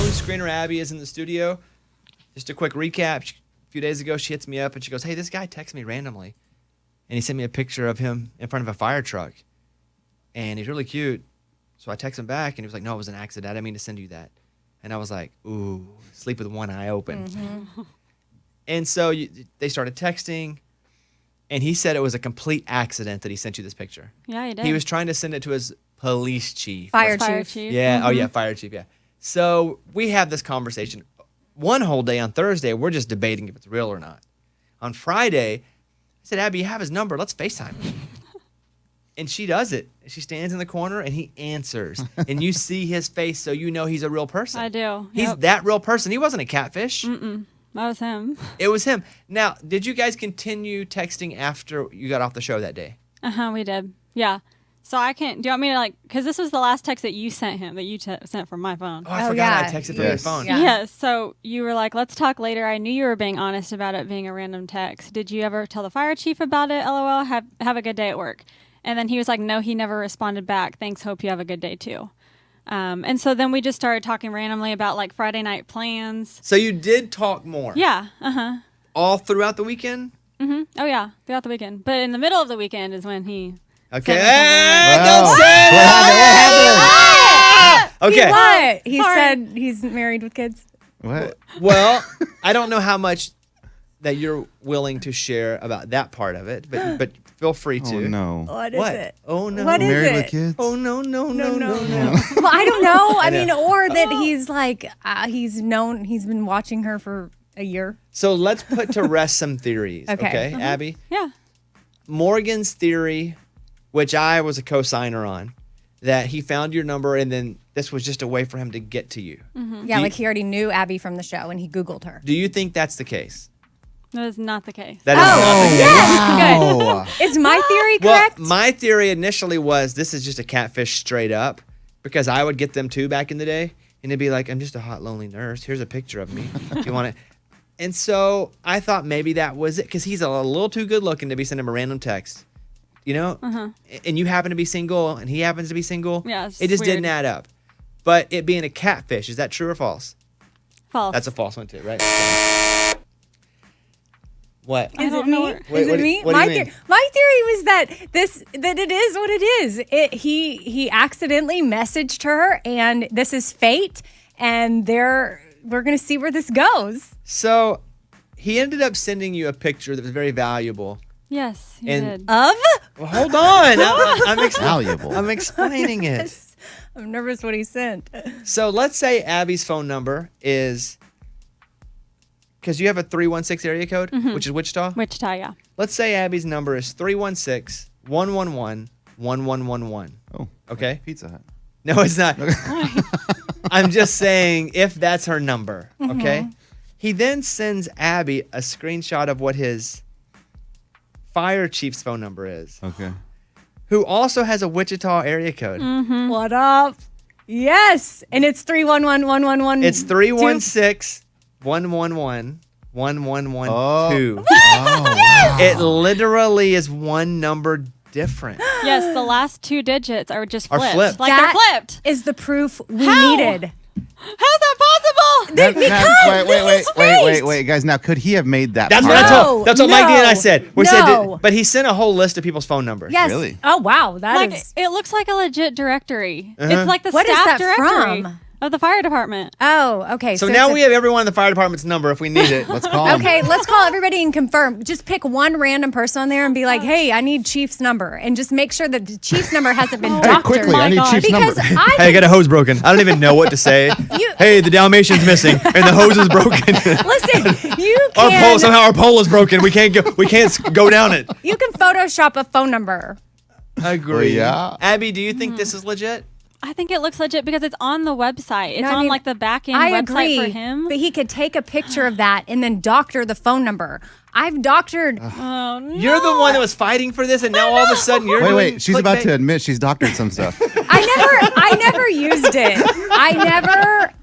phone screener Abby is in the studio. Just a quick recap. A few days ago, she hits me up and she goes, hey, this guy texts me randomly. And he sent me a picture of him in front of a fire truck. And he's really cute. So I text him back and he was like, no, it was an accident. I didn't mean to send you that. And I was like, ooh, sleep with one eye open. Mm-hmm. And so they started texting. And he said it was a complete accident that he sent you this picture. Yeah, he did. He was trying to send it to his police chief. Fire chief. Yeah. Mm-hmm. Oh, yeah. Fire chief. Yeah. So we have this conversation. One whole day on Thursday, we're just debating if it's real or not. On Friday, I said, Abby, you have his number. Let's FaceTime him. And she does it. She stands in the corner and he answers. And you see his face, so you know he's a real person. I do. He's that real person. He wasn't a catfish. Mm-mm. That was him. It was him. Now, did you guys continue texting after you got off the show that day? We did. Yeah. So I can't, do you want me to because this was the last text that you sent him, that you sent from my phone. Oh, I forgot I texted from your phone. Yeah. Yes. So you were like, let's talk later. I knew you were being honest about it being a random text. Did you ever tell the fire chief about it? LOL. Have a good day at work. And then he was like, no, he never responded back. Thanks. Hope you have a good day too. And so then we just started talking randomly about Friday night plans. So you did talk more? Yeah. Uh-huh. All throughout the weekend? Mm-hmm. Oh, yeah. Throughout the weekend. But in the middle of the weekend is when he... Okay. Don't say that! Okay. What? He said he's married with kids. What? Well, I don't know how much that you're willing to share about that part of it, but feel free to. Oh, no. What is it? Oh, no. What is married it? with kids? Oh, no. Well, I don't know. I mean, or that he's he's been watching her for a year. So let's put to rest some theories. Okay. Mm-hmm. Abby? Yeah. Morgan's theory, which I was a co-signer on, that he found your number and then this was just a way for him to get to you. Mm-hmm. Yeah, he already knew Abby from the show and he Googled her. Do you think that's the case? That is not the case. That is not the case. Good. Is my theory correct? Well, my theory initially was this is just a catfish straight up, because I would get them too back in the day, and they'd be like, I'm just a hot, lonely nurse. Here's a picture of me. You want it? And so I thought maybe that was it, because he's a little too good looking to be sending him a random text. You know? Uh-huh. And you happen to be single, and he happens to be single. Yeah, it just didn't add up. But it being a catfish, is that true or false? False. That's a false one too, right? What? Is it me? Is it me? My theory was that it is what it is. He accidentally messaged her, and this is fate. And we're gonna see where this goes. So he ended up sending you a picture that was very valuable. Yes, he And- did. Of? Well, hold on. Valuable. I'm explaining it. I'm nervous what he sent. So let's say Abby's phone number is, because you have a 316 area code, which is Wichita. Wichita, yeah. Let's say Abby's number is 316-111-1111. Oh. Okay? Pizza Hut. No, it's not. I'm just saying if that's her number, okay? He then sends Abby a screenshot of what his fire chief's phone number is, Okay. who also has a Wichita area code. What up? Yes, and it's 311-111. It's 316-111-1112. Oh. Wow. It literally is one number different. Yes, the last two digits are just flipped. flipped. Like That they're flipped. is the proof we How? needed. How's that possible? Wait, guys. Now, could he have made that? That's part what I up? told. That's what Mike D and I said. We said, No. but he sent a whole list of people's phone numbers. Yes. Really? Oh wow, that is. It looks like a legit directory. It's like the What is staff that directory from? of the fire department. Oh, okay. So now it's we have everyone in the fire department's number if we need it. Let's call him. Okay, let's call everybody and confirm. Just pick one random person on there and be like, "Hey, I need Chief's number," and just make sure that the Chief's number hasn't been Hey, doctored. quickly, I need Chief's because number. Hey, I got a hose broken. I don't even know what to say. Hey, the Dalmatian's missing and the hose is broken. Listen, you can Somehow our pole is broken. We can't go down it. you can Photoshop a phone number. I agree. Yeah. Abby, do you think this is legit? I think it looks legit because it's on the website. It's No, I on mean, like the back end I website agree, for him. but he could take a picture of that and then doctor the phone number. I've doctored. Oh, no. You're the one that was fighting for this, and now all of a sudden you're doing Wait. She's about clickbait? to admit she's doctored some stuff. I never used it.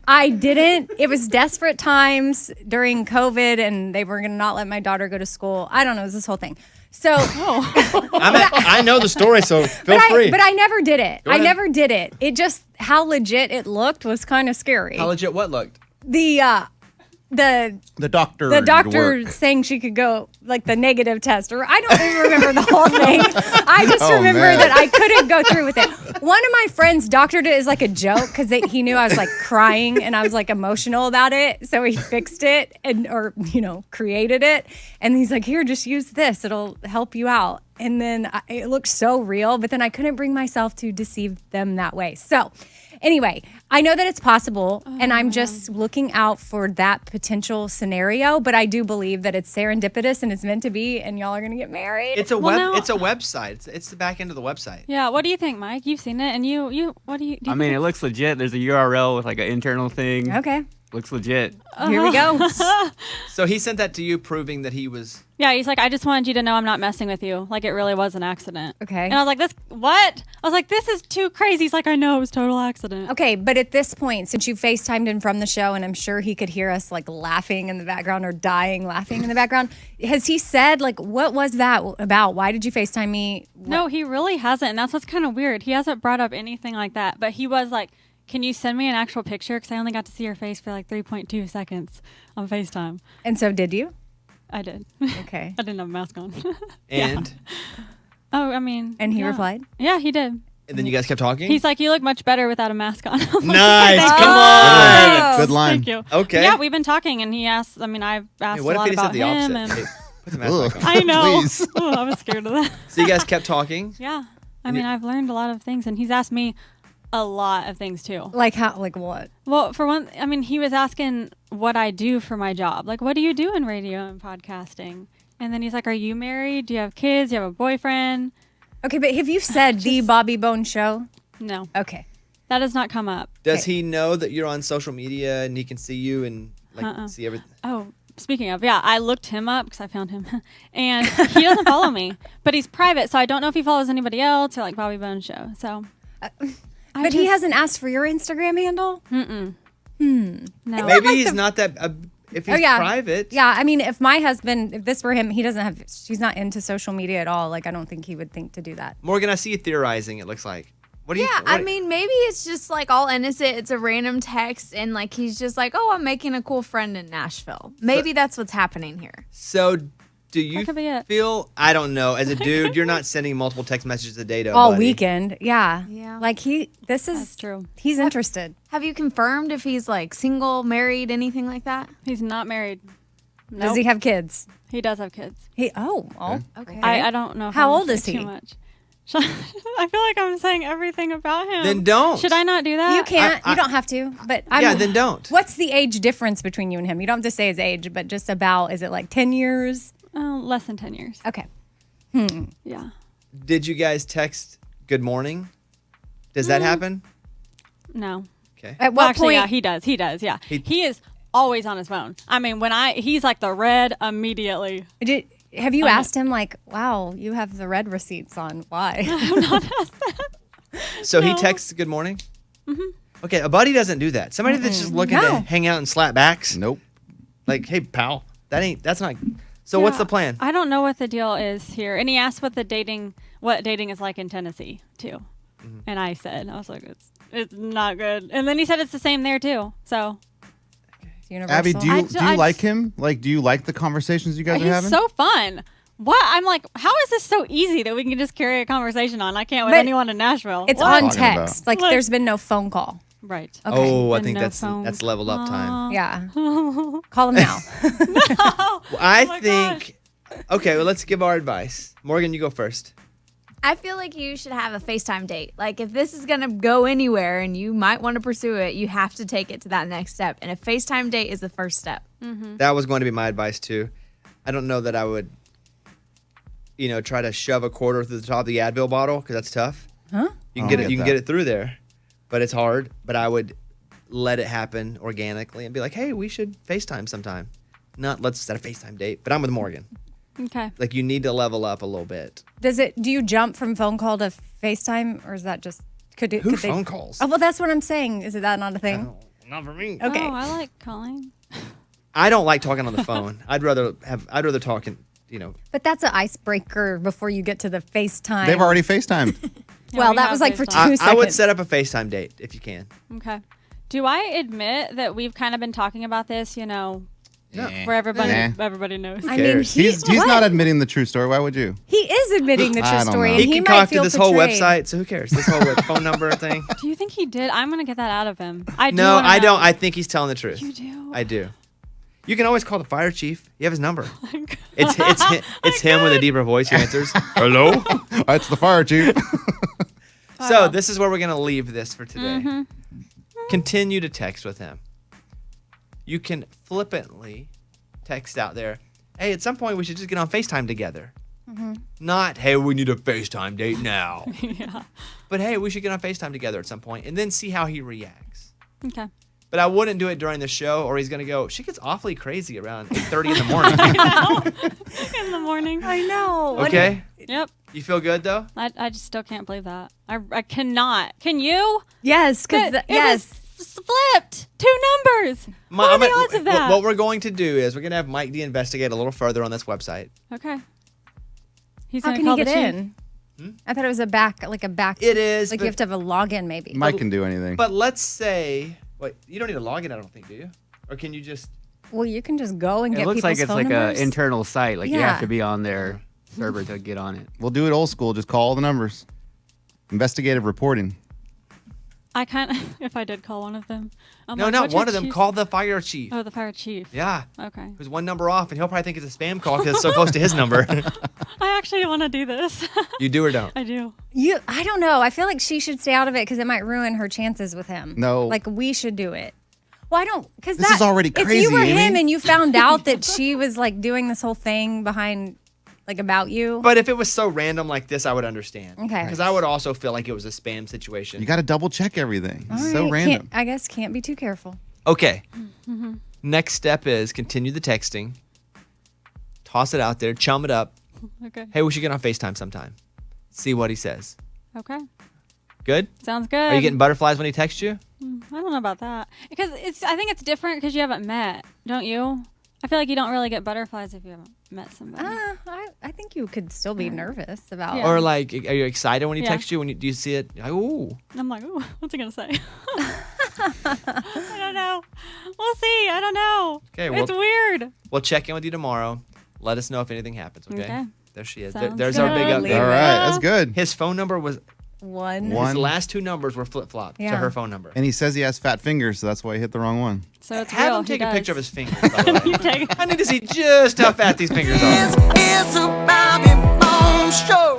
I didn't. It was desperate times during COVID, and they were going to not let my daughter go to school. I don't know. It was this whole thing. So, I know the story, so feel free. but I never did it. Go ahead. I never did it. It just how legit it looked was kind of scary. How legit what looked? The doctor. the doctor work. saying she could go like the negative test, or I don't even remember the whole thing. I just remember man. that I couldn't go through with it. One of my friends doctored it as like a joke because he knew I was like crying and I was like emotional about it, so he fixed it or created it, and he's like, here, just use this, it'll help you out. And then it looked so real, but then I couldn't bring myself to deceive them that way. So anyway, I know that it's possible, and I'm just looking out for that potential scenario. But I do believe that it's serendipitous and it's meant to be, and y'all are gonna get married. It's a Well, it's a website. It's the back end of the website. Yeah, what do you think, Mike? You've seen it, and you what do you? I mean, it looks legit. There's a URL with like an internal thing. Okay, Looks legit. here we go. So he sent that to you, proving that he was. Yeah, he's like, I just wanted you to know I'm not messing with you. Like, it really was an accident. Okay. And I was like, what? I was like, this is too crazy. He's like, I know, it was a total accident. Okay, but at this point, since you FaceTimed him from the show, and I'm sure he could hear us like laughing in the background or dying laughing in the background, has he said like, what was that about? Why did you FaceTime me? No, he really hasn't. And that's what's kind of weird. He hasn't brought up anything like that. But he was like, can you send me an actual picture? Because I only got to see your face for like 3.2 seconds on FaceTime. And so did you? I did. Okay. I didn't have a mask on. And Oh, I mean. And he yeah. replied? Yeah, he did. and then you guys kept talking. He's like, you look much better without a mask on. I'm like, Nice. "Thank Come you." on. Good line. Thank you. Okay. Yeah, we've been talking, and he asked. I mean, I've asked Hey, a what if lot he said about the him, opposite? and Hey, put the mask back on. I know. Please. Ooh, I was scared of that. So you guys kept talking. Yeah, I mean, I've learned a lot of things, and he's asked me a lot of things too. Like how? Like what? Well, for one, I mean, he was asking what I do for my job. Like, what do you do in radio and podcasting? And then he's like, are you married? Do you have kids? Do you have a boyfriend? Okay, but have you said the Bobby Bone Show? No, Okay. that has not come up. Does Okay. he know that you're on social media and he can see you and like see everything? Oh, speaking of, yeah, I looked him up because I found him, and he doesn't follow me, but he's private, so I don't know if he follows anybody else or like Bobby Bone Show. So, But he hasn't asked for your Instagram handle? no. Maybe he's not that. If he's private. Yeah, I mean, if my husband, if this were him, he's not into social media at all. Like, I don't think he would think to do that. Morgan, I see you theorizing. It looks like. What do you? Yeah, what- I mean, maybe it's just like all innocent. It's a random text, and like he's just like, "Oh, I'm making a cool friend in Nashville." Maybe that's what's happening here. So, do you That could be it. feel? I don't know. As a dude, you're not sending multiple text messages a day to a All buddy. weekend. Yeah. Yeah. Like, this is That's true. He's interested. Have you confirmed if he's like single, married, anything like that? He's not married. Does Nope. he have kids? He does have kids. Okay. I don't know. If How I'm old gonna is say he? Too much. I feel like I'm saying everything about him. Then don't. Should I not do that? You can't. I- you don't have to. But then don't. What's the age difference between you and him? You don't have to say his age, but just about, is it like 10 years? Less than 10 years. Okay. Yeah. Did you guys text good morning? Does that happen? No. Okay. At Well, what actually, point? yeah, he does. He does. Yeah. He is always on his phone. I mean, he's like the red immediately. Have you asked him, like, wow, you have the red receipts on? Why? So he texts good morning? Mm-hmm. Okay, a buddy doesn't do that. Somebody that's just looking to No. hang out and slap backs. Nope. Like, hey, pal, that's not. So what's the plan? I don't know what the deal is here. And he asked what dating is like in Tennessee too. Mm-hmm. And I was like, it's not good. And then he said it's the same there too. So Universal. Abby, do you I like just- him? Like, do you like the conversations you guys are he's having? so fun. What? I'm like, how is this so easy that we can just carry a conversation on? I can't with But anyone in Nashville. It's What? on Talking text. about? Like, Like- there's been no phone call. Right. Okay. Oh, I And think no that's phone. level up time. Yeah. Call him now. I my think. Okay, well, let's give our advice. Morgan, you go first. I feel like you should have a FaceTime date. Like if this is gonna go anywhere and you might want to pursue it, you have to take it to that next step. And a FaceTime date is the first step. That was going to be my advice too. I don't know that I would, try to shove a quarter through the top of the Advil bottle because that's tough. Huh? You can I get don't it. You get can get that. it through there, but it's hard. But I would let it happen organically and be like, hey, we should FaceTime sometime. Not let's set a FaceTime date. But I'm with Morgan. Okay. Like you need to level up a little bit. Do you jump from phone call to FaceTime, or is that just could Who they? phone calls? Oh, well, that's what I'm saying. Is that not a thing? Not for me. Okay. Oh, I like calling. I don't like talking on the phone. I'd rather talk But that's an icebreaker before you get to the FaceTime. They've already FaceTimed. Well, we that have was like for 2 FaceTime. seconds. I would set up a FaceTime date if you can. Okay. Do I admit that we've kind of been talking about this, Eh. where everybody Eh. everybody knows? I mean, cares? He's not admitting the true story. Why would you? He is admitting the I true don't story, know. and He he might concocted feel this whole betrayed. website, so who cares? This whole phone number thing. Do you think he did? I'm going to get that out of him. No, I don't. I think he's telling the truth. You do? I do. You can always call the fire chief. You have his number. It's him with a deeper voice who answers. Hello? It's the fire chief. So this is where we're going to leave this for today. Mm-hmm. Continue to text with him. You can flippantly text out there, hey, at some point we should just get on FaceTime together. Not, hey, we need a FaceTime date now. Yeah. But hey, we should get on FaceTime together at some point and then see how he reacts. Okay. But I wouldn't do it during the show or he's going to go, she gets awfully crazy around 8:30 in the morning. In the morning. I know. Okay? Yep. You feel good though? I just still can't believe that. I cannot. Can you? Yes, because It yes. was flipped. 2 numbers. What are the odds of that? What we're going to do is we're going to have Mike D investigate a little further on this website. Okay. He's How gonna can call he the get chief. in? I thought it was a back. It is. Like but, you have to have a login, maybe. Mike can do anything. but let's say, wait, you don't need a login, I don't think, do you? Or can you just? Well, you can just go and It get looks people's like it's phone like numbers. an internal site. Like you Yeah. have to be on their server to get on it. We'll do it old school. Just call all the numbers. Investigative reporting. I kind of, if I did call one of them. I'm No, like, not what's your one of them. chief- Call the fire chief. Oh, the fire chief. Yeah. Okay. There's one number off, and he'll probably think it's a spam call because it's so close to his number. I actually want to do this. You do or don't? I do. I don't know. I feel like she should stay out of it because it might ruin her chances with him. No. Like we should do it. Well, I don't because This is already If crazy, you were him Amy. and you found out that she was like doing this whole thing behind, like about you. But if it was so random like this, I would understand. Okay. Because I would also feel like it was a spam situation. You got to double check everything. All It's so right, random. I guess can't be too careful. Okay. Next step is continue the texting. Toss it out there. Chum it up. Okay. Hey, we should get on FaceTime sometime. See what he says. Okay. Good? Sounds good. Are you getting butterflies when he texts you? I don't know about that because I think it's different because you haven't met, don't you? I feel like you don't really get butterflies if you haven't met somebody. I think you could still be nervous about. Yeah. Or like, are you excited when he Yeah. texts you? Do you see it? Like, ooh. I'm like, ooh, what's he gonna say? I don't know. We'll see. I don't know. Okay, well- it's weird. We'll check in with you tomorrow. Let us know if anything happens, okay? Okay. There she is. Sounds There's our big good. update. All right. That's good. His phone number was, One. his last 2 numbers were flip-flopped to Yeah. her phone number. And he says he has fat fingers, so that's why he hit the wrong one. So it's Have real. him take He a picture of does. his fingers, by the way. You take it. I need to see just how fat these fingers are. It's a Bobby Bones Show.